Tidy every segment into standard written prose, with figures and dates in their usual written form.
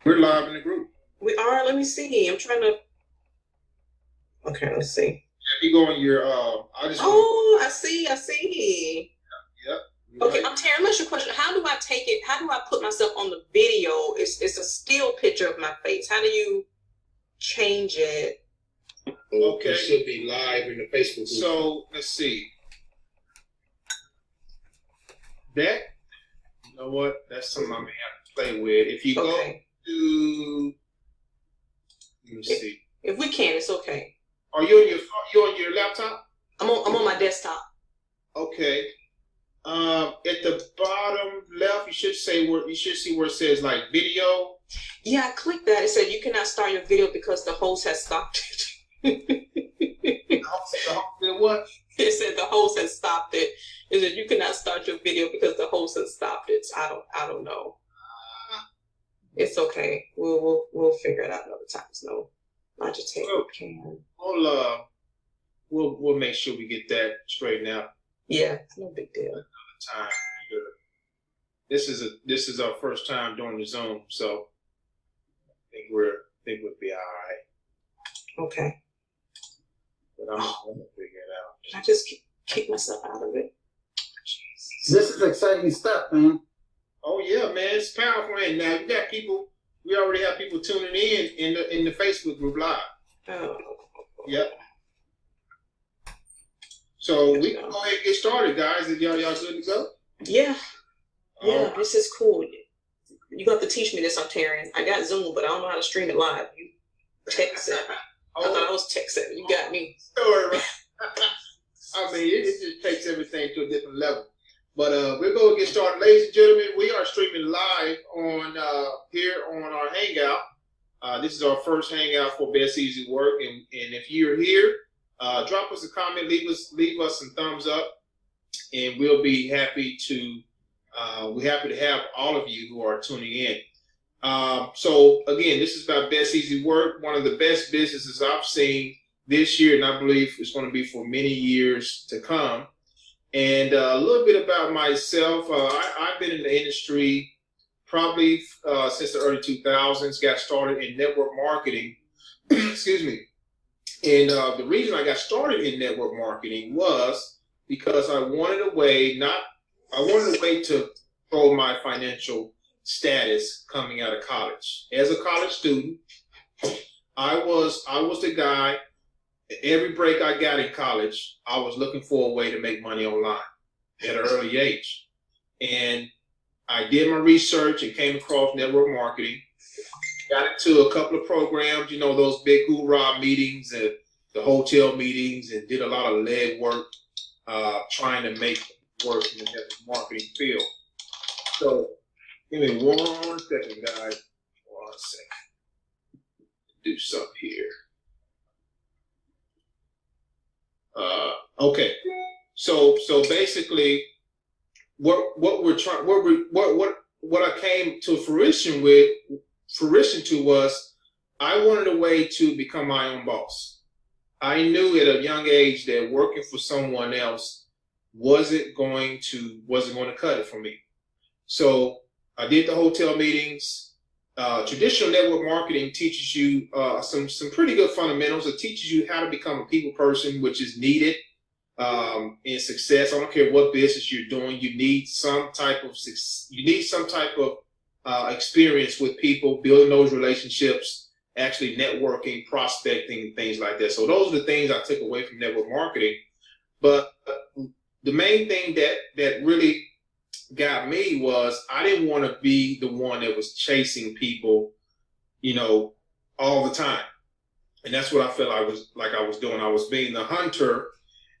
We're live in the group. We are. Let me see. I'm trying to. Okay, let's see. If you go on your, I see. I see. Yep. Okay, I'm Terry. Let me ask you a question. How do I take it? How do I put myself on the video? It's a still picture of my face. How do you change it? Okay. It should be live in the Facebook group. So let's see. That, you know what? That's something I may have to play with. If you go to, let me see. If we can, it's okay. Are you on your laptop? I'm on my desktop. Okay. At the bottom left, you should see where it says like video. Yeah, I clicked that. It said you cannot start your video because the host has stopped it. What? It said the host has stopped it. It said you cannot start your video because the host has stopped it. I don't know. It's okay. We'll figure it out another time. No, I just take what can. We'll make sure we get that straightened out. Yeah, it's no big deal. Another time. This is our first time doing the Zoom, so I think we'll be all right. Okay. But I'm gonna figure it out. Did I just kick myself out of it? Jesus. This is exciting stuff, man. Oh yeah, man, it's powerful. And now you got people. We already have people tuning in the Facebook group live. Oh. Yep. So we can go ahead and get started, guys. If y'all good to go? Yeah. Yeah, this is cool. You got to teach me this, I'm Taryn. I got Zoom, but I don't know how to stream it live. You text it. I thought I was texting. You got me. Story. I mean, it just takes everything to a different level. But we're going to get started. Ladies and gentlemen, we are streaming live on here on our Hangout. This is our first Hangout for Best Easy Work. And if you're here, drop us a comment, leave us some thumbs up, and we'll be happy to have all of you who are tuning in. So again, this is about Best Easy Work, one of the best businesses I've seen this year, and I believe it's going to be for many years to come. And a little bit about myself. I've been in the industry probably since the early 2000s, got started in network marketing. Excuse me. And the reason I got started in network marketing was because I wanted a way to control my financial status coming out of college. As a college student, I was the guy. Every break I got in college, I was looking for a way to make money online at an early age. And I did my research and came across network marketing. Got into a couple of programs, you know, those big hoorah meetings and the hotel meetings, and did a lot of leg work trying to make work in the network marketing field. So give me 1 second, guys. 1 second. Do something here. Okay. So basically, what I came to fruition to was I wanted a way to become my own boss. I knew at a young age that working for someone else wasn't going to cut it for me. So I did the hotel meetings. Traditional network marketing teaches you some pretty good fundamentals. It teaches you how to become a people person, which is needed in success. I don't care what business you're doing. You need some type of experience with people, building those relationships, actually networking, prospecting, and things like that. So those are the things I took away from network marketing. But the main thing that really got me was I didn't want to be the one that was chasing people, you know, all the time. And that's what I felt I was doing. I was being the hunter.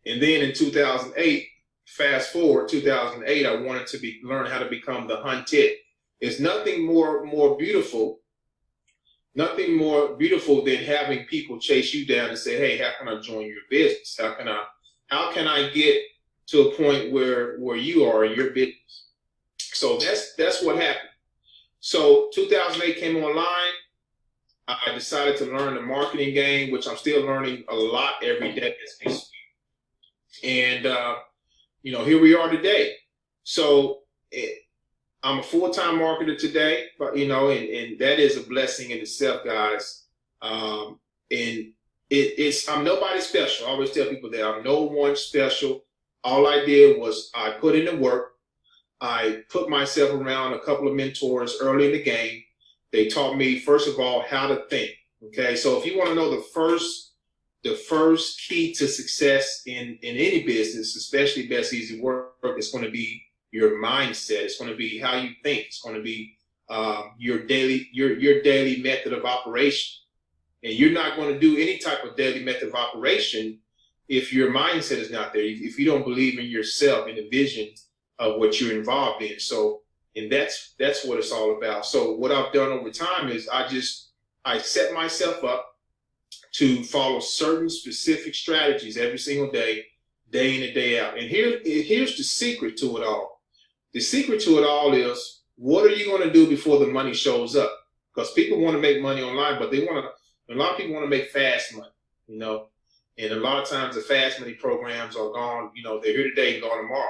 And then in 2008, fast forward 2008, I wanted to learn how to become the hunted. It's nothing more beautiful than having people chase you down and say, hey, how can I join your business? How can I get to a point where you are in your business? So that's what happened. So 2008 came online. I decided to learn the marketing game, which I'm still learning a lot every day as we speak. And, you know, here we are today. So I'm a full-time marketer today, but you know, and that is a blessing in itself, guys. And I'm nobody special. I always tell people that I'm no one special. All I did was I put in the work. I put myself around a couple of mentors early in the game. They taught me, first of all, how to think. Okay, so if you want to know the first key to success in any business, especially Best Easy Work, it's going to be your mindset. It's going to be how you think. It's going to be your daily method of operation. And you're not going to do any type of daily method of operation if your mindset is not there. If you don't believe in yourself and the vision of what you're involved in. So, and that's what it's all about. So what I've done over time is I set myself up to follow certain specific strategies every single day in and day out. And here's the secret to it all. The secret to it all is, what are you going to do before the money shows up? Because people want to make money online, but a lot of people want to make fast money, you know, and a lot of times the fast money programs are gone, you know, they're here today and gone tomorrow.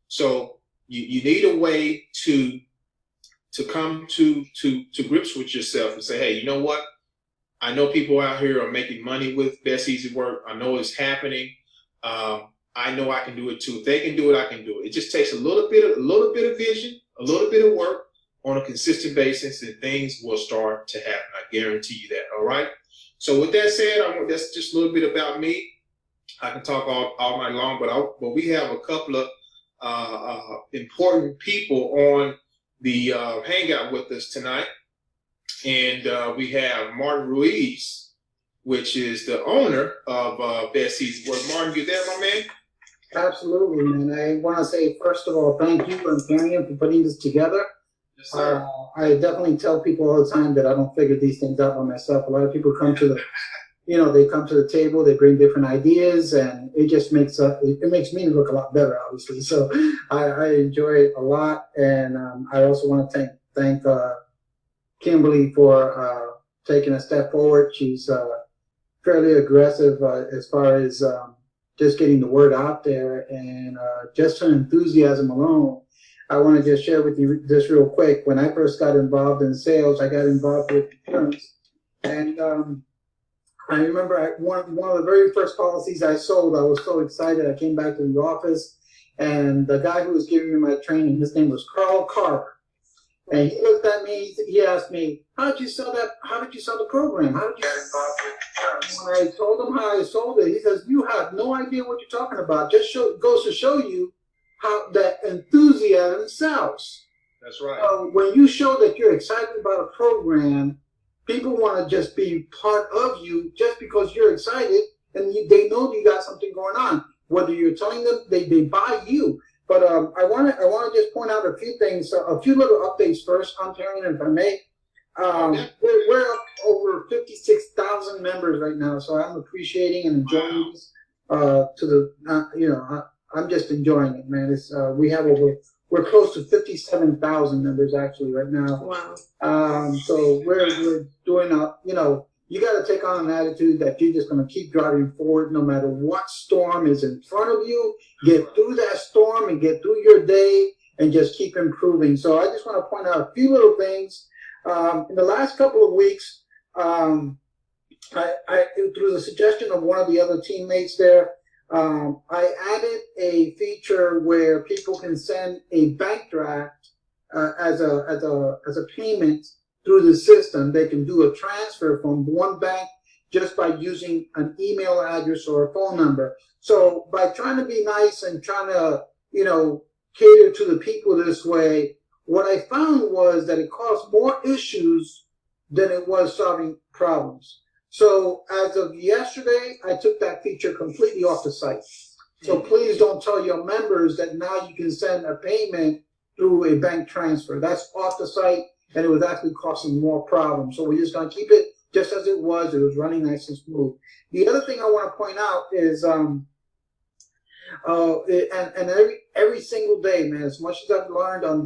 So you need a way to come to grips with yourself and say, hey, you know what? I know people out here are making money with Best Easy Work. I know it's happening. I know I can do it too. If they can do it, I can do it. It just takes a little bit of vision, a little bit of work on a consistent basis, and things will start to happen. I guarantee you that. All right. So with that said, that's just a little bit about me. I can talk all night long, but we have a couple of important people on the Hangout with us tonight. And we have Martin Ruiz, which is the owner of Best Easy Work. Martin, you there, my man? Absolutely, man. I want to say, first of all, thank you and Marion for putting this together. Yes, sir. I definitely tell people all the time that I don't figure these things out by myself. A lot of people come to they come to the table, they bring different ideas, and it just makes me look a lot better, obviously. So I enjoy it a lot, and I also want to thank Kimberly for taking a step forward. She's fairly aggressive as far as just getting the word out there, and just her enthusiasm alone. I want to just share with you this real quick. When I first got involved in sales, I got involved with insurance, and I remember one of the very first policies I sold, I was so excited. I came back to the office, and the guy who was giving me my training, his name was Carl Carver. And he looked at me, he asked me, how did you sell that? How did you sell the program? How did you get involved with insurance? When I told him how I sold it, he says, you have no idea what you're talking about. Just goes to show you how that enthusiasm sells. That's right. When you show that you're excited about a program, people want to just be part of you just because you're excited and they know you got something going on. Whether you're telling them, they buy you. But I want to just point out a few things, a few little updates first, Ontarian, if I may. We're up over 56,000 members right now, so I'm appreciating and enjoying this. I'm just enjoying it, man. It's we're close to 57,000 members actually right now. Wow. So we're doing you got to take on an attitude that you're just going to keep driving forward no matter what storm is in front of you. Get through that storm and get through your day and just keep improving. So I just want to point out a few little things. In the last couple of weeks, through the suggestion of one of the other teammates there, I added a feature where people can send a bank draft as a payment through the system. They can do a transfer from one bank just by using an email address or a phone number. So by trying to be nice and trying to, cater to the people this way, what I found was that it caused more issues than it was solving problems. So as of yesterday, I took that feature completely off the site. So please don't tell your members that now you can send a payment through a bank transfer. That's off the site, and it was actually causing more problems. So we're just going to keep it just as it was. It was running nice and smooth. The other thing I want to point out is, every single day, man, as much as I've learned on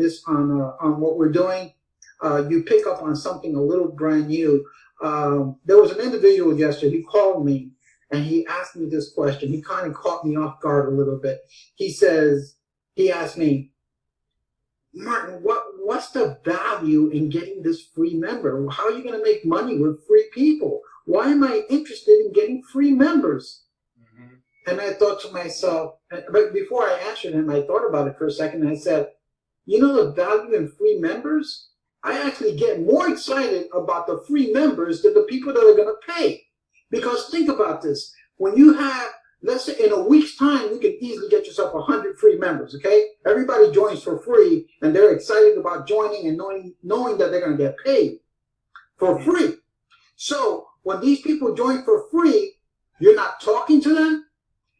what we're doing, you pick up on something a little brand new. There was an individual yesterday, he called me and he asked me this question. He kind of caught me off guard a little bit. He asked me, Martin, what what's the value in getting this free member? How are you going to make money with free people? Why am I interested in getting free members? Mm-hmm. And I thought to myself, but before I answered him, I thought about it for a second, and I said, you know the value in free members? I actually get more excited about the free members than the people that are going to pay. Because think about this. When you have, let's say in a week's time, you can easily get yourself 100 free members, okay? Everybody joins for free, and they're excited about joining and knowing that they're going to get paid for free. So when these people join for free, you're not talking to them,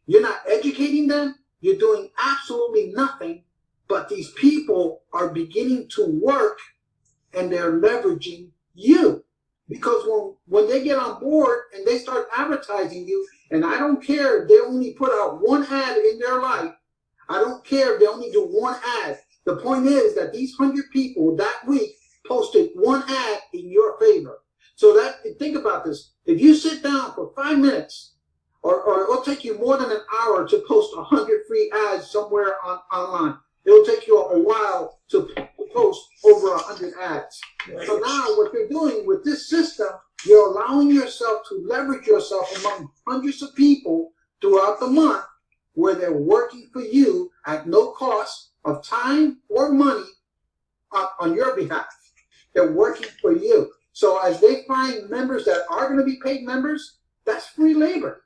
you're not educating them, you're doing absolutely nothing, but these people are beginning to work and they're leveraging you. Because when they get on board and they start advertising you, and I don't care if they only put out one ad in their life, I don't care if they only do one ad. The point is that these 100 people that week posted one ad in your favor. So that, think about this. If you sit down for 5 minutes, or it'll take you more than an hour to post 100 free ads somewhere online. It'll take you a while to post over 100 ads. Right. So now what you're doing with this system, you're allowing yourself to leverage yourself among hundreds of people throughout the month where they're working for you at no cost of time or money on your behalf. They're working for you. So as they find members that are going to be paid members, that's free labor.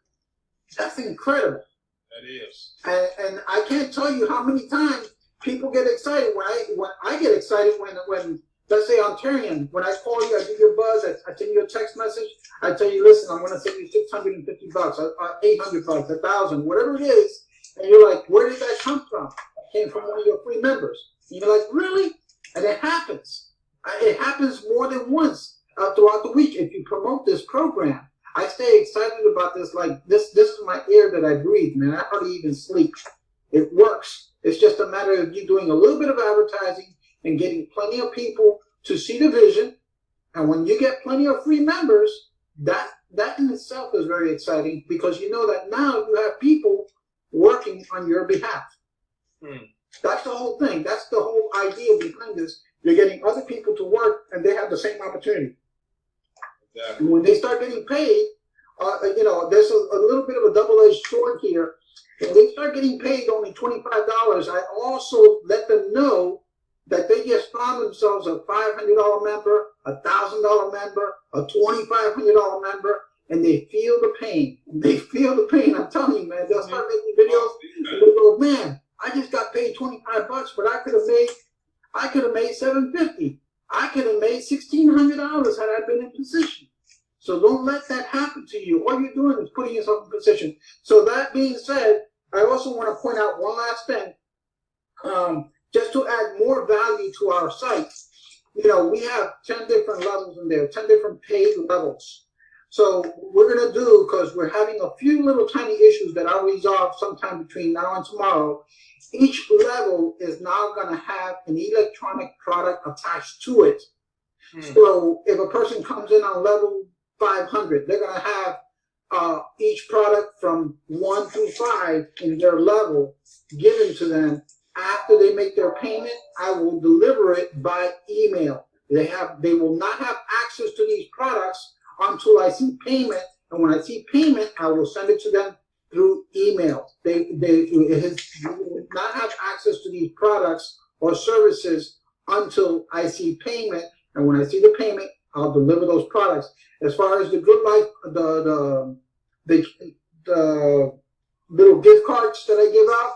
That's incredible. That is. And I can't tell you how many times people get excited when I get excited when let's say Ontarian, when I call you, I give you a buzz, I send you a text message, I tell you, listen, I'm going to send you $650, $800, $1,000, whatever it is, and you're like, where did that come from? It came from one of your free members. And you're like, really? And it happens. It happens more than once throughout the week if you promote this program. I stay excited about this. Like this is my air that I breathe, man. I hardly even sleep. It works. It's just a matter of you doing a little bit of advertising and getting plenty of people to see the vision. And when you get plenty of free members, that in itself is very exciting because you know that now you have people working on your behalf. That's the whole thing. That's the whole idea behind this. You're getting other people to work and they have the same opportunity. Exactly. When they start getting paid, there's a little bit of a double-edged sword here. When they start getting paid only $25, I also let them know that they just found themselves a $500 member, a $1,000 member, a $2,500 member, and they feel the pain. They feel the pain. I'm telling you, man. They'll start making videos and they go, man, I just got paid $25, but I could have made $750. I could have made $1,600 had I been in position. So don't let that happen to you. All you're doing is putting yourself in position. So that being said, I also want to point out one last thing. Just to add more value to our site, we have 10 different levels in there, 10 different paid levels. So we're going to do, because we're having a few little tiny issues that I'll resolve sometime between now and tomorrow. Each level is now going to have an electronic product attached to it. So if a person comes in on level 500, they're going to have each product from 1 through 5 in their level given to them. After they make their payment, I will deliver it by email. They will not have access to these products until I see payment. And when I see payment, I will send it to them through email. They will not have access to these products or services until I see payment. And when I see the payment, I'll deliver those products. As far as the Good Life, the little gift cards that I give out,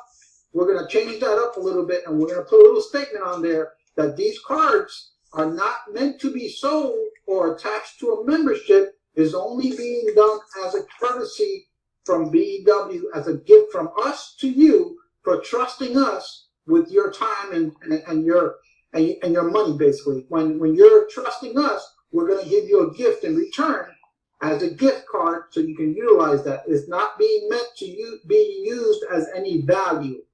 we're going to change that up a little bit, and we're going to put a little statement on there that these cards are not meant to be sold or attached to a membership, is only being done as a courtesy from BEW, as a gift from us to you for trusting us with your time and your money, basically. When you're trusting us, we're going to give you a gift in return as a gift card so you can utilize that. It's not being meant to be used as any value.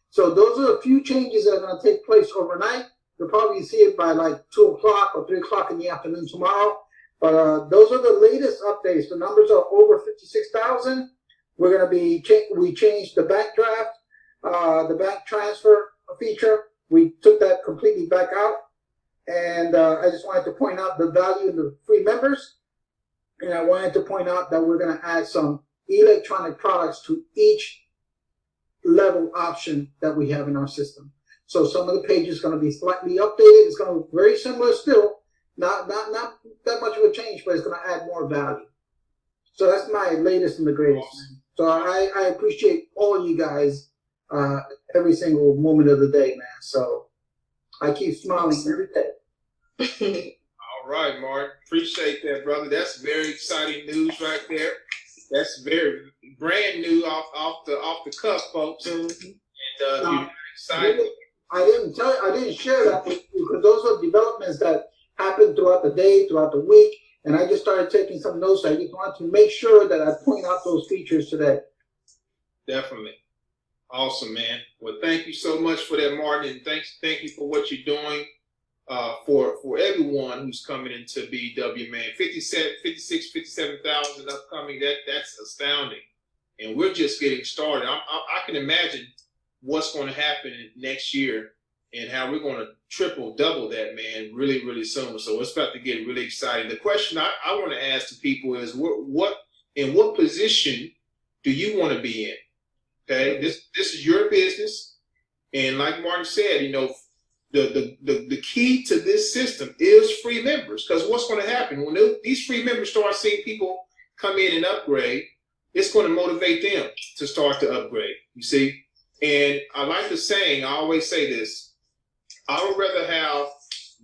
So those are a few changes that are going to take place overnight. You'll probably see it by like 2 o'clock or 3 o'clock in the afternoon tomorrow. But those are the latest updates. The numbers are over 56,000. We're going to be, we changed the bank draft, the bank transfer feature. We took that completely back out. And I just wanted to point out the value in the free members. And I wanted to point out that we're going to add some electronic products to each level option that we have in our system. So some of the pages are going to be slightly updated. It's going to be very similar still, not that much of a change, but it's going to add more value. So that's my latest and the greatest. Awesome. So I appreciate all you guys every single moment of the day, man. So I keep smiling every day. All right, Mark. Appreciate that, brother. That's very exciting news right there. That's very brand new off the cuff, folks. And you're excited. I didn't share that with you because those are developments that happen throughout the day, throughout the week, and I just started taking some notes. I just wanted to make sure that I point out those features today. Definitely. Awesome, man. Well, thank you so much for that, Martin, and thank you for what you're doing for everyone who's coming into BW, man. 57,000 upcoming. That's astounding, and we're just getting started. I can imagine what's going to happen next year and how we're going to triple, double that, man, really, really soon. So it's about to get really exciting. The question I want to ask to people is in what position do you want to be in? Okay, this is your business, and like Martin said, you know, the key to this system is free members, because what's going to happen when these free members start seeing people come in and upgrade, it's going to motivate them to start to upgrade. You see, and I like the saying. I always say this: I would rather have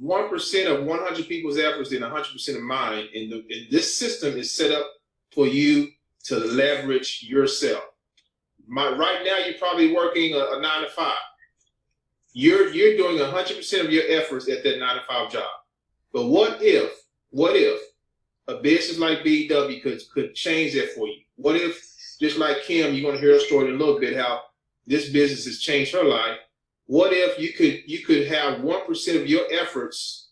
1% of 100 people's efforts than 100% of mine. And this system is set up for you to leverage yourself. Right now, you're probably working a 9 to 5. You're doing 100% of your efforts at that 9 to 5 job. But what if a business like BW could change that for you? What if, just like Kim, you're going to hear her story in a little bit, how this business has changed her life. What if you could have 1% of your efforts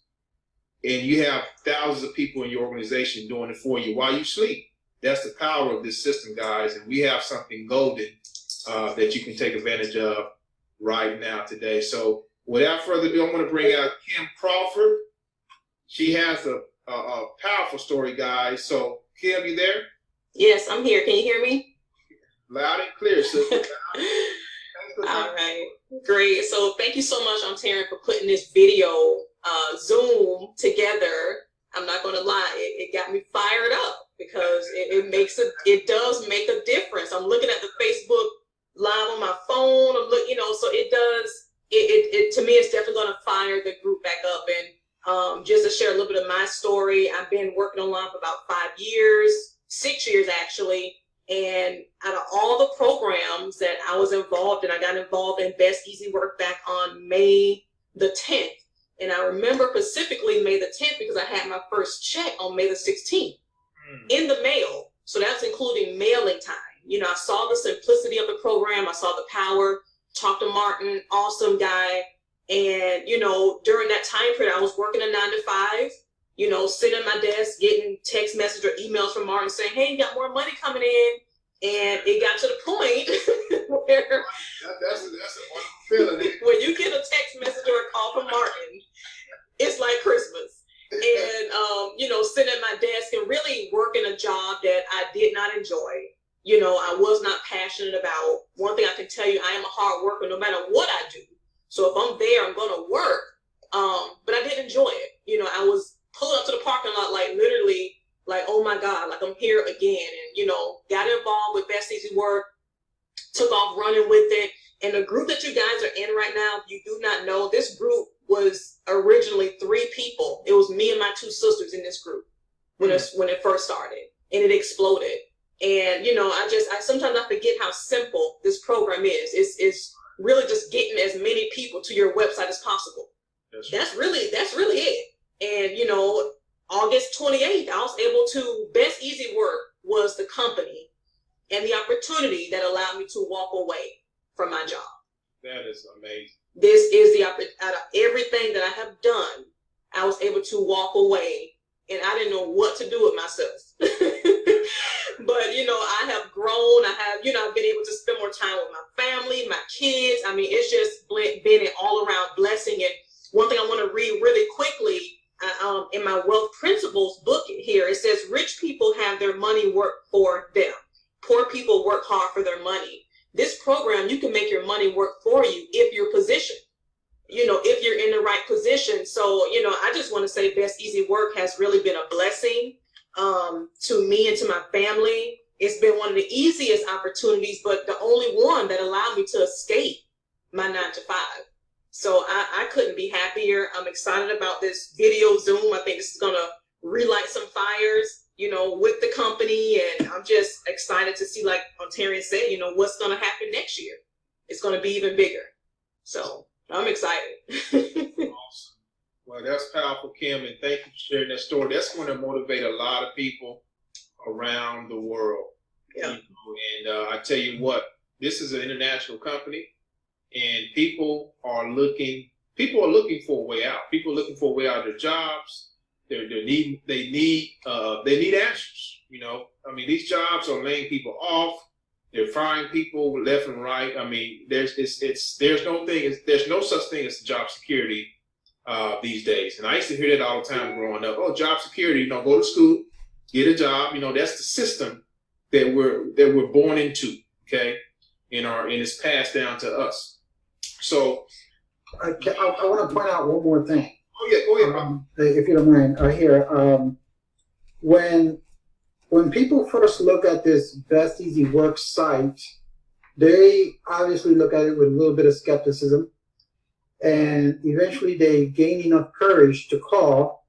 and you have thousands of people in your organization doing it for you while you sleep? That's the power of this system, guys. And we have something golden that you can take advantage of right now today. So without further ado, I want to bring out Kim Crawford. She has a powerful story, guys. So Kim, you there? Yes, I'm here. Can you hear me? Loud and clear, sister. All right, great. So thank you so much, Taryn, for putting this video Zoom together. I'm not going to lie, it got me fired up because it does make a difference. I'm looking at the Facebook Live on my phone. So it does. It to me, it's definitely going to fire the group back up. And just to share a little bit of my story, I've been working online for about 6 years actually. And out of all the programs that I was involved in, I got involved in Best Easy Work back on May the 10th. And I remember specifically May the 10th because I had my first check on May the 16th in the mail. So that's including mailing time. You know, I saw the simplicity of the program. I saw the power. Talked to Martin, awesome guy. And, you know, during that time period, I was working a 9 to 5. You know, sitting at my desk, getting text message or emails from Martin saying, hey, you got more money coming in. And it got to the point where that's a wonderful feeling. When you get a text message or a call from Martin, it's like Christmas. And, you know, sitting at my desk and really working a job that I did not enjoy. You know, I was not passionate about. One thing I can tell you, I am a hard worker no matter what I do. So if I'm there, I'm going to work. But I didn't enjoy it. You know, I was pulling up to the parking lot, like literally, like, oh my God, like I'm here again. And, you know, got involved with Best Easy Work, took off running with it. And the group that you guys are in right now, if you do not know, this group was originally 3 people. It was me and my 2 sisters in this group when it first started, and it exploded. And, you know, I sometimes I forget how simple this program is. It's really just getting as many people to your website as possible. That's really it. And, you know, August 28th, I was able to, Best Easy Work was the company and the opportunity that allowed me to walk away from my job. That is amazing. This is out of everything that I have done, I was able to walk away, and I didn't know what to do with myself. But, you know, I have grown. I've been able to spend more time with my family, my kids. I mean, it's just been an all around blessing. And one thing I want to read really quickly, in my Wealth Principles book here, it says rich people have their money work for them. Poor people work hard for their money. This program, you can make your money work for you if you're positioned, if you're in the right position. So, I just want to say Best Easy Work has really been a blessing to me and to my family. It's been one of the easiest opportunities, but the only one that allowed me to escape my 9-to-5. So I couldn't be happier. I'm excited about this video Zoom. I think this is going to relight some fires, with the company. And I'm just excited to see, like Ontarian said, what's going to happen next year. It's going to be even bigger. So I'm excited. Awesome. Well, that's powerful, Kim. And thank you for sharing that story. That's going to motivate a lot of people around the world. Yeah. And I tell you what, this is an international company. And people are looking for a way out. People are looking for a way out of their jobs. They need answers. These jobs are laying people off. They're firing people left and right. I mean, there's no such thing as job security these days. And I used to hear that all the time growing up. Oh, job security, go to school, get a job. That's the system that we're born into. Okay, and it's passed down to us. So I want to point out one more thing. Oh yeah, go ahead. If you don't mind, here. When people first look at this Best Easy Work site, they obviously look at it with a little bit of skepticism, and eventually they gain enough courage to call,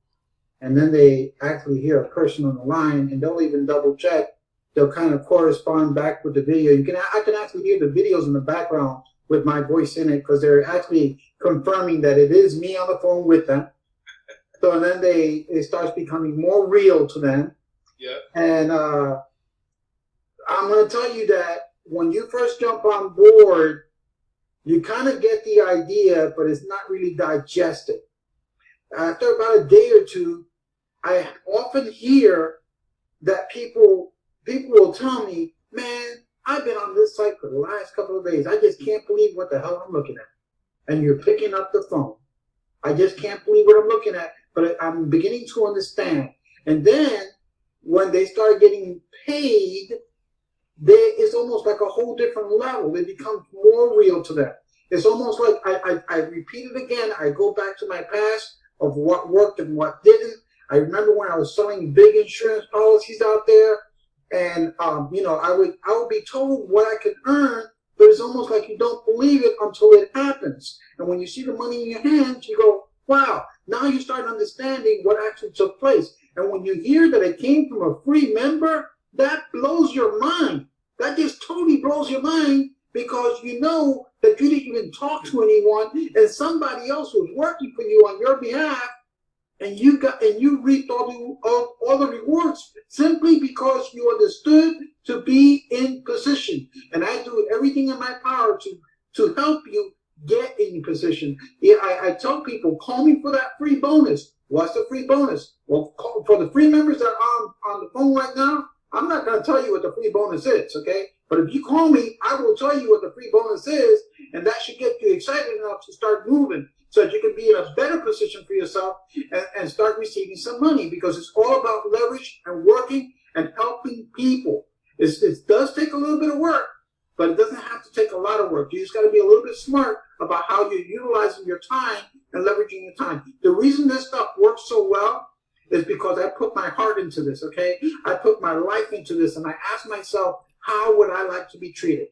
and then they actually hear a person on the line, and they'll even double check. They'll kind of correspond back with the video. I can actually hear the videos in the background with my voice in it, because they're actually confirming that it is me on the phone with them. So then it starts becoming more real to them. Yeah. And I'm going to tell you that when you first jump on board, you kind of get the idea, but it's not really digested. After about a day or two, I often hear that people will tell me, man, I've been on this site for the last couple of days. I just can't believe what the hell I'm looking at. And you're picking up the phone. I just can't believe what I'm looking at, but I'm beginning to understand. And then when they start getting paid, it's almost like a whole different level. It becomes more real to them. It's almost like I repeat it again. I go back to my past of what worked and what didn't. I remember when I was selling big insurance policies out there. And I would be told what I could earn, but it's almost like you don't believe it until it happens. And when you see the money in your hands, you go, wow, now you start understanding what actually took place. And when you hear that it came from a free member, that blows your mind. That just totally blows your mind, because you know that you didn't even talk to anyone, and somebody else was working for you on your behalf. And you reaped all the rewards simply because you understood to be in position. And I do everything in my power to help you get in position. Yeah, I tell people, call me for that free bonus. What's the free bonus? Well, for the free members that are on the phone right now, I'm not going to tell you what the free bonus is, okay? But if you call me, I will tell you what the free bonus is, and that should get you excited enough to start moving, so that you can be in a better position for yourself and start receiving some money, because it's all about leverage and working and helping people. It does take a little bit of work, but it doesn't have to take a lot of work. You just got to be a little bit smart about how you're utilizing your time and leveraging your time. The reason this stuff works so well is because I put my heart into this, okay? I put my life into this, and I ask myself, how would I like to be treated?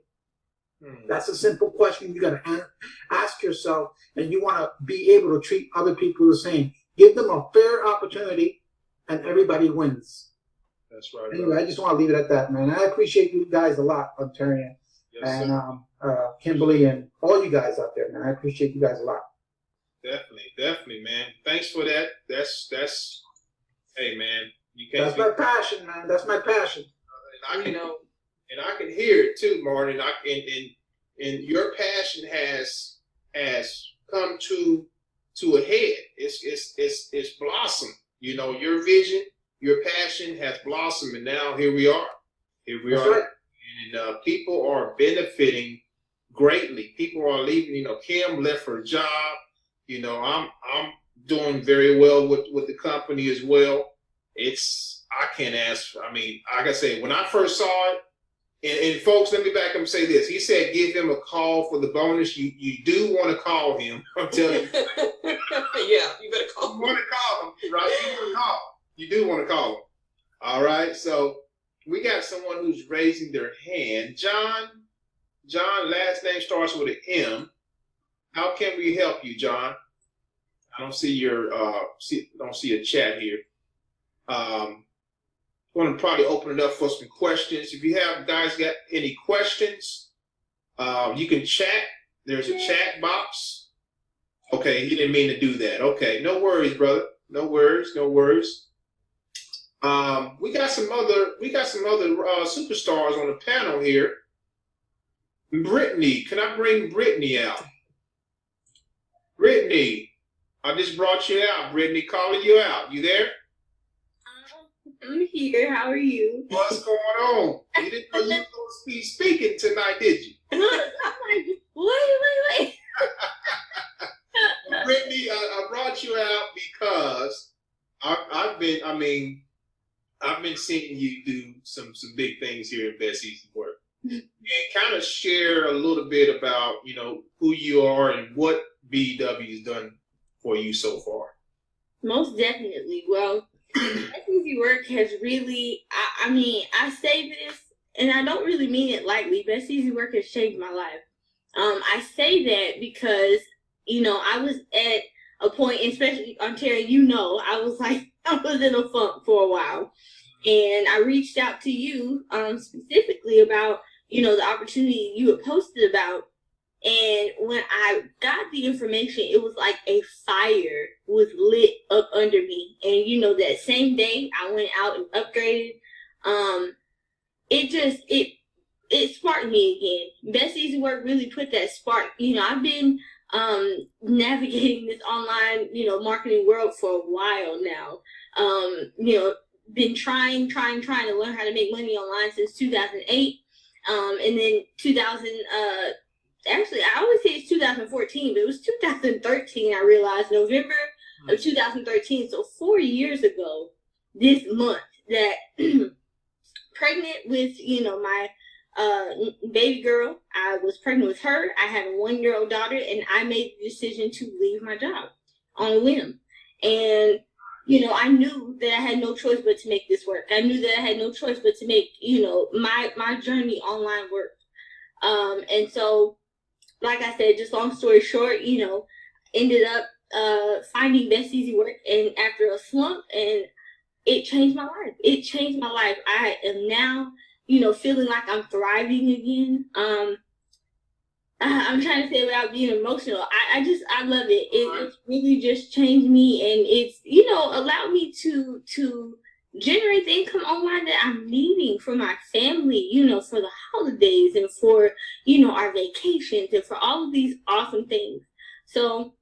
That's a simple question you got to ask yourself, and you want to be able to treat other people the same. Give them a fair opportunity, and everybody wins. That's right. Anyway, I just want to leave it at that, man. I appreciate you guys a lot, Ontarian, yes, and Kimberly, and all you guys out there, man. I appreciate you guys a lot. Definitely, man. Thanks for that. That's. Hey, man. You can't. That's my passion, man. That's my passion. And I can hear it too, Martin. And your passion has come to a head. It's blossomed. Your vision, your passion has blossomed, and now here we are. That's right. And people are benefiting greatly. People are leaving. Kim left her job. You know, I'm doing very well with the company as well. I can't ask. I mean, like I said, when I first saw it, and folks, let me back up and say this. He said, give him a call for the bonus. You do want to call him. I'm telling you. Yeah, you better call him. You want to call him, right? You want to call him. You do want to call him. All right. So we got someone who's raising their hand. John, last name starts with an M. How can we help you, John? I don't see your don't see a chat here. Want to probably open it up for some questions. If you have guys got any questions, you can chat. There's a chat box. Okay, he didn't mean to do that. Okay, no worries, brother. No worries. We got some other superstars on the panel here. Brittany, can I bring Brittany out? Brittany, I just brought you out. Brittany, calling you out. You there? I'm here. How are you? What's going on? You didn't know you were going to be speaking tonight, did you? I'm like, wait. Brittany, I brought you out because I've been seeing you do some big things here in Best Easy Work, and kind of share a little bit about who you are and what BEW has done for you so far. Most definitely. Well, Best Easy Work has really, I say this, and I don't really mean it lightly. Best Easy Work has changed my life. I say that because, I was at a point, especially Ontario, I was in a funk for a while. And I reached out to you specifically about, the opportunity you had posted about. And when I got the information, it was like a fire was lit up under me. And, that same day I went out and upgraded. It sparked me again. Best Easy Work really put that spark. I've been navigating this online, marketing world for a while now. Been trying to learn how to make money online since 2008. And then actually, I always say it's 2014, but it was 2013, I realized, November of 2013. So 4 years ago this month that pregnant with, my baby girl. I was pregnant with her. I had a 1-year-old daughter, and I made the decision to leave my job on a whim. And, I knew that I had no choice but to make this work. I knew that I had no choice but to make, my journey online work. And so, like I said, just long story short, ended up finding Best Easy Work, and after a slump, and it changed my life. It changed my life. I am now, feeling like I'm thriving again. I'm trying to say it without being emotional. I love it. It's really just changed me, and it's, allowed me to generate the income online that I'm needing for my family, for the holidays and for, our vacations and for all of these awesome things. So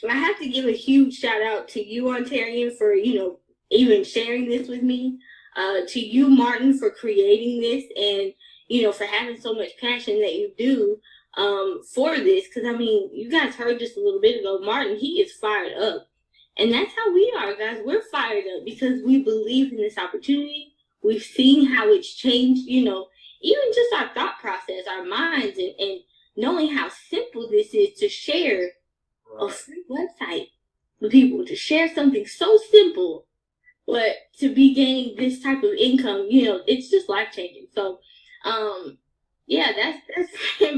I have to give a huge shout out to you, Ontarian, for, even sharing this with me, to you, Martin, for creating this, and, for having so much passion that you do for this. Because, you guys heard just a little bit ago, Martin, he is fired up. And that's how we are, guys. We're fired up because we believe in this opportunity. We've seen how it's changed, even just our thought process, our minds, and knowing how simple this is to share a free website with people, to share something so simple, but to be gaining this type of income, it's just life-changing. So, that's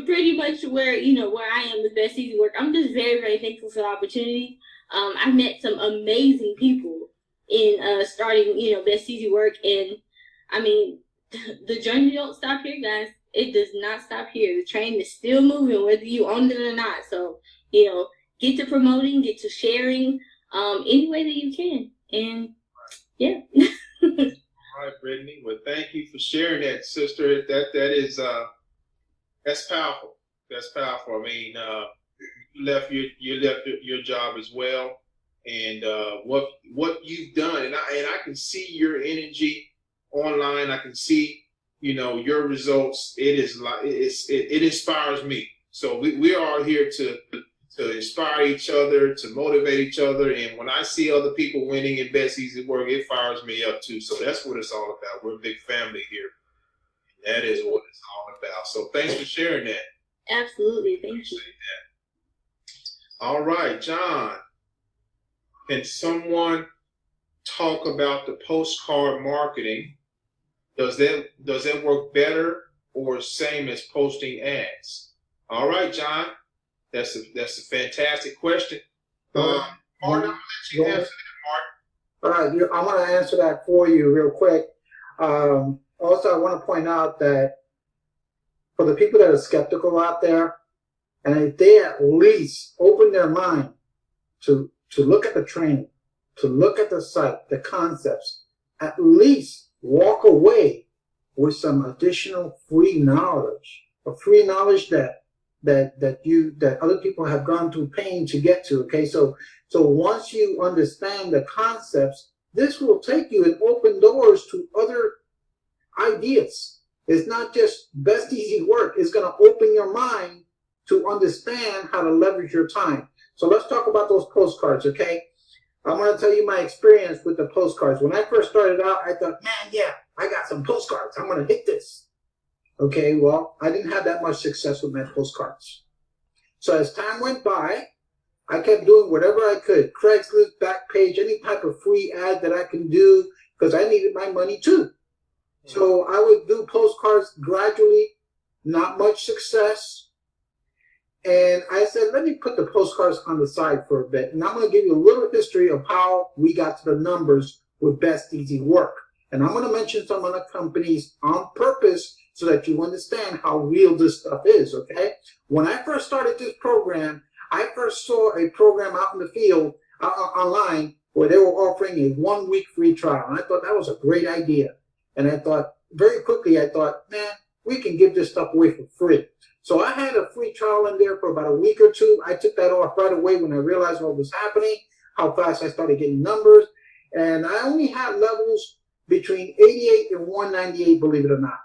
pretty much where I am with Best Easy Work. I'm just very, very thankful for the opportunity. I've met some amazing people in starting, Best Easy Work, and the journey don't stop here, guys. It does not stop here. The train is still moving, whether you own it or not. So, get to promoting, get to sharing, any way that you can, and yeah. All right, Brittany. Well, thank you for sharing that, sister. That is that's powerful. That's powerful. You left your job as well, and what you've done, and I can see your energy online. I can see your results. It inspires me. So we are here to to inspire each other, to motivate each other. And when I see other people winning in Best Easy Work, it fires me up too. So that's what it's all about. We're a big family here. That is what it's all about. So thanks for sharing that. Absolutely. Thank you. All right, John. Can someone talk about the postcard marketing? Does that work better or same as posting ads? All right, John. That's a fantastic question. Mark, I'm gonna let you answer that, Mark. All right, I want to answer that for you real quick. Also, I want to point out that for the people that are skeptical out there, and if they at least open their mind to look at the training, to look at the site, the concepts, at least walk away with some additional free knowledge, a free knowledge that other people have gone through pain to get to. Okay, so once you understand the concepts, this will take you and open doors to other ideas. It's not just Best Easy Work. It's going to open your mind to understand how to leverage your time. So let's talk about those postcards, okay? I'm going to tell you my experience with the postcards. When I first started out, I thought, man, yeah, I got some postcards. I'm going to hit this. Okay, well, I didn't have that much success with my postcards. So as time went by, I kept doing whatever I could. Craigslist, Backpage, any type of free ad that I can do because I needed my money too. So I would do postcards gradually, not much success. And I said, let me put the postcards on the side for a bit. And I'm going to give you a little history of how we got to the numbers with Best Easy Work. And I'm going to mention some other companies on purpose so that you understand how real this stuff is, okay? When I first started this program, I first saw a program out in the field, online, where they were offering a 1-week free trial. And I thought that was a great idea. And I thought, very quickly, man, we can give this stuff away for free. So I had a free trial in there for about a week or two. I took that off right away when I realized what was happening, how fast I started getting numbers. And I only had levels between 88 and 198, believe it or not.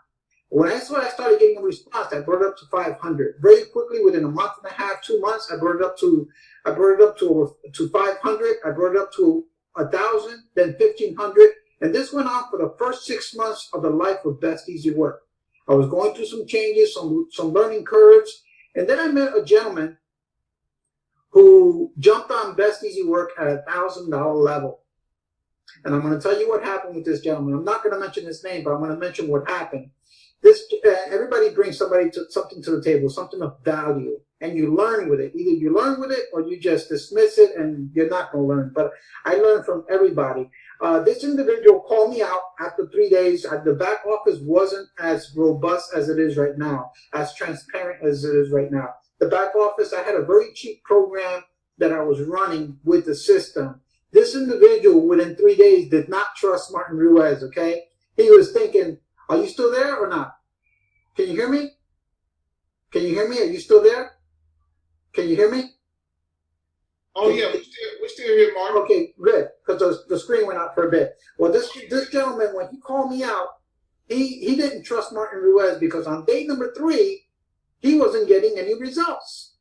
When I started getting a response, I brought it up to 500. Very quickly, within a month and a half, 2 months, I brought it up to 500. I brought it up to 1,000, then 1,500. And this went on for the first 6 months of the life of Best Easy Work. I was going through some changes, some learning curves. And then I met a gentleman who jumped on Best Easy Work at $1,000 level. And I'm going to tell you what happened with this gentleman. I'm not going to mention his name, but I'm going to mention what happened. Everybody brings something to the table, something of value, and you learn with it. Either you learn with it or you just dismiss it and you're not going to learn. But I learned from everybody. This individual called me out after 3 days. The back office wasn't as robust as it is right now, as transparent as it is right now. The back office, I had a very cheap program that I was running with the system. This individual, within 3 days, did not trust Martin Ruiz, okay? He was thinking, are you still there or not? Can you hear me? Can you hear me? Are you still there? Can you hear me? Oh, yeah, we're still here, Mark. Okay, good, because the screen went out for a bit. Well, this gentleman, when he called me out, he didn't trust Martin Ruiz because on day number 3, he wasn't getting any results.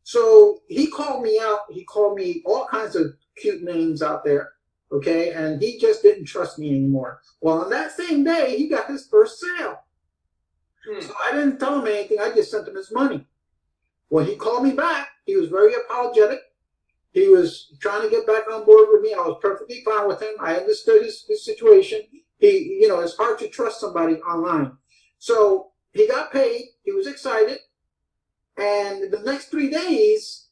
So he called me out. He called me all kinds of cute names out there, okay? And he just didn't trust me anymore. Well, on that same day, he got his first sale. So I didn't tell him anything. I just sent him his money. When he called me back, he was very apologetic. He was trying to get back on board with me. I was perfectly fine with him. I understood his situation. It's hard to trust somebody online. So he got paid. He was excited. And the next 3 days,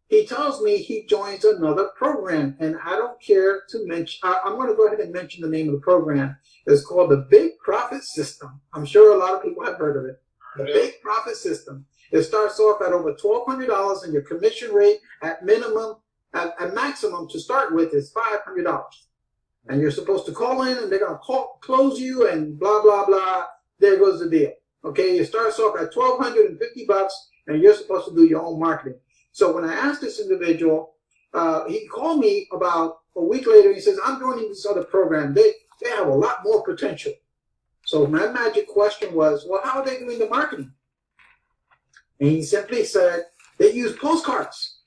he tells me he joins another program. And I don't care to mention, I'm going to go ahead and mention the name of the program. It's called the Big Profit System. I'm sure a lot of people have heard of it. The Big Profit System. It starts off at over $1,200, and your commission rate at maximum to start with is $500. And you're supposed to call in, and they're going to close you, and blah, blah, blah. There goes the deal. Okay, it starts off at $1,250, and you're supposed to do your own marketing. So when I asked this individual, he called me about a week later. He says, I'm joining this other program. They have a lot more potential. So my magic question was, well, how are they doing the marketing? And he simply said, they use postcards.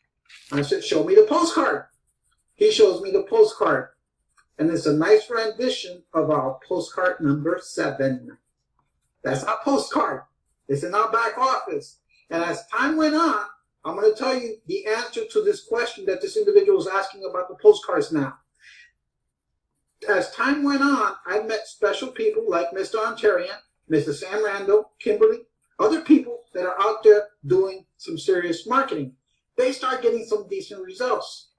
I said, show me the postcard. He shows me the postcard. And it's a nice rendition of our postcard number 7. That's our postcard. It's in our back office. And as time went on, I'm going to tell you the answer to this question that this individual is asking about the postcards now. As time went on, I met special people like Mr. Ontarian, Mr. Sam Randall, Kimberly, other people that are out there doing some serious marketing. They start getting some decent results.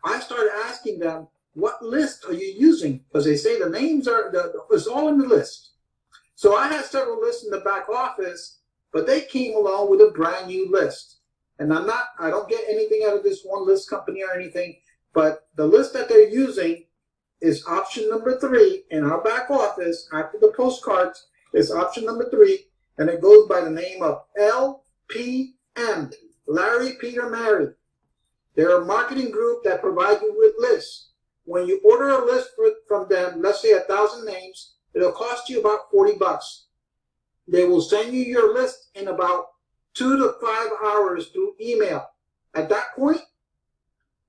I started asking them, what list are you using? Because they say the names it's all in the list. So I had several lists in the back office, but they came along with a brand new list. And I don't get anything out of this one list company or anything, but the list that they're using is option number 3 in our back office. After the postcards is option number 3, and it goes by the name of LPM, Larry, Peter, Mary. They're a marketing group that provide you with lists. When you order a list from them, let's say 1,000 names, it'll cost you about $40. They will send you your list in about 2 to 5 hours through email. At that point,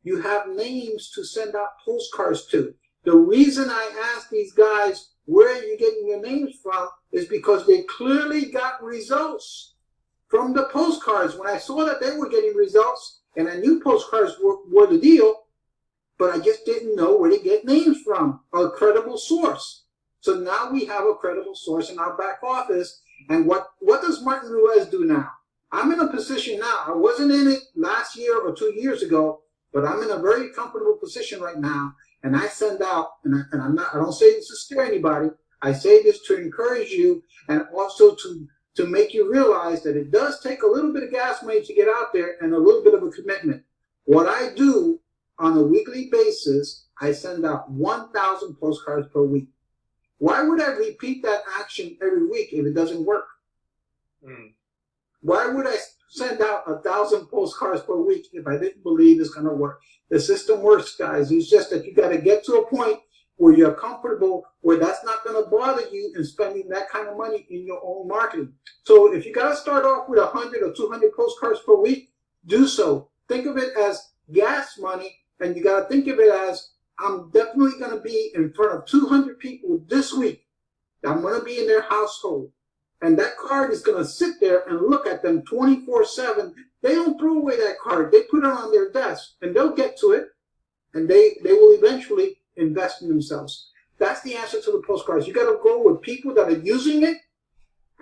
you have names to send out postcards to. The reason I asked these guys, where are you getting your names from, is because they clearly got results from the postcards. When I saw that they were getting results, and I knew postcards were the deal, but I just didn't know where to get names from, a credible source. So now we have a credible source in our back office. And what does Martin Ruiz do now? I'm in a position now. I wasn't in it last year or 2 years ago, but I'm in a very comfortable position right now. And I send out, and I don't say this to scare anybody. I say this to encourage you and also to make you realize that it does take a little bit of gas money to get out there and a little bit of a commitment. What I do on a weekly basis, I send out 1,000 postcards per week. Why would I repeat that action every week if it doesn't work? Why would I send out 1,000 postcards per week if I didn't believe it's going to work? The system works, guys. It's just that you got to get to a point where you're comfortable, where that's not going to bother you in spending that kind of money in your own marketing. So if you got to start off with 100 or 200 postcards per week, do so. Think of it as gas money, and you got to think of it as, I'm definitely going to be in front of 200 people this week. I'm going to be in their household. And that card is going to sit there and look at them 24/7. They don't throw away that card. They put it on their desk, and they'll get to it, and they will eventually invest in themselves. That's the answer to the postcards. You got to go with people that are using it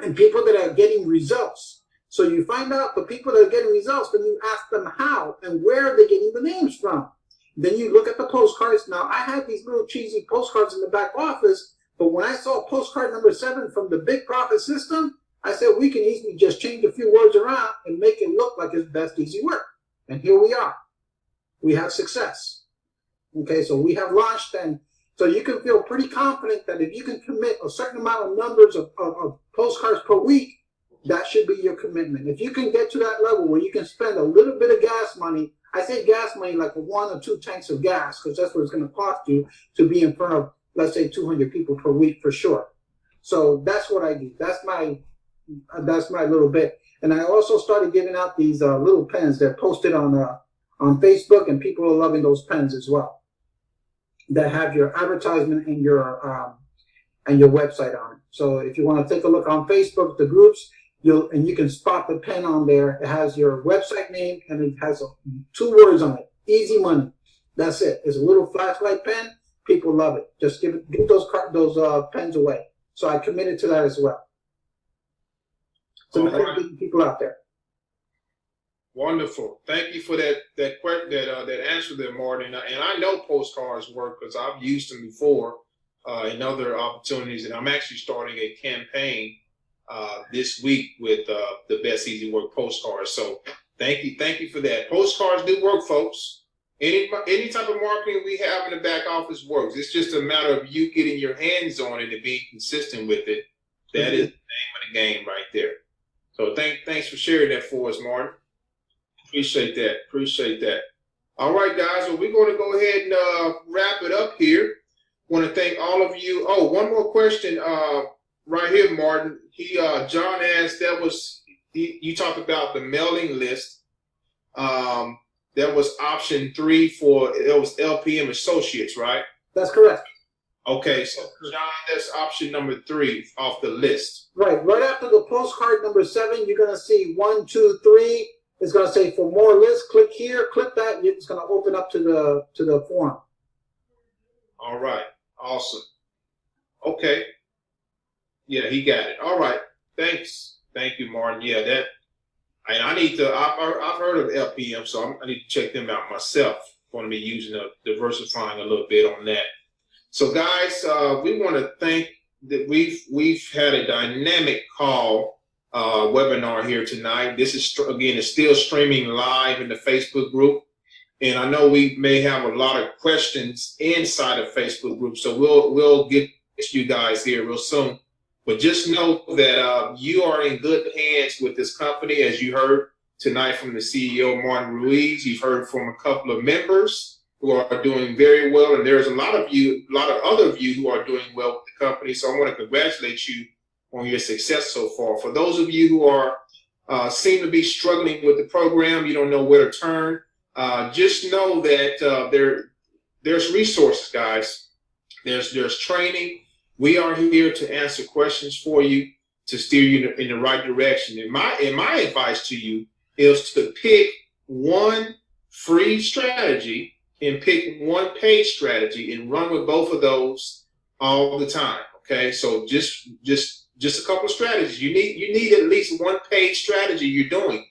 and people that are getting results. So you find out the people that are getting results, then you ask them how and where are they getting the names from. Then you look at the postcards. Now, I had these little cheesy postcards in the back office, but when I saw postcard number 7 from the Big Profit system, I said, we can easily just change a few words around and make it look like it's Best Easy Work. And here we are. We have success. Okay, so we have launched, and so you can feel pretty confident that if you can commit a certain amount of numbers of postcards per week, that should be your commitment. If you can get to that level where you can spend a little bit of gas money, I say gas money like 1 or 2 tanks of gas, because that's what it's going to cost you to be in front of, let's say, 200 people per week for sure. So that's what I do. That's my little bit. And I also started giving out these little pens. They're posted on Facebook, and people are loving those pens as well, that have your advertisement and your website on it. So if you want to take a look on Facebook, the groups, you can spot the pen on there. It has your website name, and it has 2 words on it: easy money. That's it. It's a little flashlight pen. People love it. Just give those pens away. So I committed to that as well. So getting people out there. Wonderful. Thank you for that answer there, Martin. And I know postcards work because I've used them before in other opportunities, and I'm actually starting a campaign this week with the Best Easy Work postcards. So thank you for that. Postcards do work, folks. Any type of marketing we have in the back office works. It's just a matter of you getting your hands on it and being consistent with it. That is the name of the game right there. So thanks for sharing that for us, Martin. Appreciate that. All right, guys. Well, we're going to go ahead and wrap it up here. Want to thank all of you. Oh, one more question right here, Martin. John asked, you talked about the mailing list. that was option 3 for, it was LPM Associates, right? That's correct. Okay, so John, that's option number 3 off the list. Right after the postcard number 7, you're gonna see 1, 2, 3. It's gonna say for more lists, click here, click that. It's gonna open up to the form. All right, awesome. Okay, yeah, he got it. All right, thanks. Thank you, Martin. Yeah, that, and I need to, I've heard of LPM, so I need to check them out myself. Going to be using diversifying a little bit on that. So guys, we want to thank that we've had a dynamic call webinar here tonight. This is, again, it's still streaming live in the Facebook group. And I know we may have a lot of questions inside of Facebook group, so we'll get to you guys here real soon. But just know that you are in good hands with this company, as you heard tonight from the CEO, Martin Ruiz. You've heard from a couple of members who are doing very well, and there's a lot of other of you who are doing well with the company. So I want to congratulate you on your success so far. For those of you who are seem to be struggling with the program, you don't know where to turn, just know that there's resources, guys. There's training. We are here to answer questions for you, to steer you in the right direction. And my advice to you is to pick one free strategy and pick one paid strategy and run with both of those all the time. Okay, so just a couple of strategies. You need at least one paid strategy you're doing.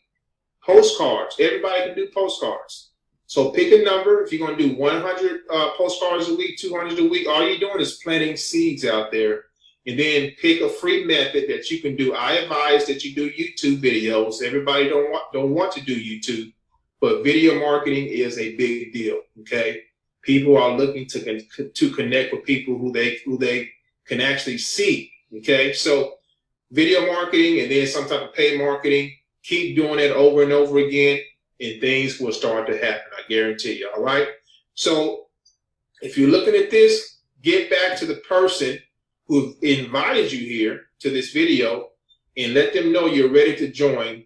Postcards. Everybody can do postcards. So pick a number. If you're going to do 100 postcards a week, 200 a week, all you're doing is planting seeds out there. And then pick a free method that you can do. I advise that you do YouTube videos. Everybody don't want to do YouTube, but video marketing is a big deal. Okay, people are looking to connect with people who they can actually see. Okay, so video marketing and then some type of paid marketing. Keep doing it over and over again, and things will start to happen. I guarantee you. All right. So if you're looking at this, get back to the person who invited you here to this video and let them know you're ready to join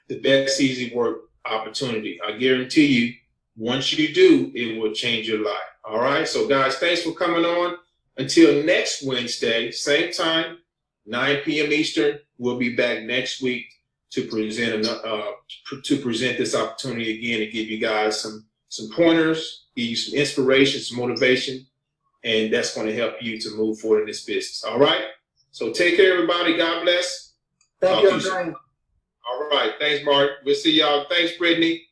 the Best Easy Work opportunity. I guarantee you, once you do, it will change your life. All right. So guys, thanks for coming on. Until next Wednesday, same time, 9 p.m. Eastern. We'll be back next week to present this opportunity again, and give you guys some pointers, give you some inspiration, some motivation, and that's going to help you to move forward in this business. All right. So take care, everybody. God bless. Thank you, Brian. All right. Thanks, Mark. We'll see y'all. Thanks, Brittany.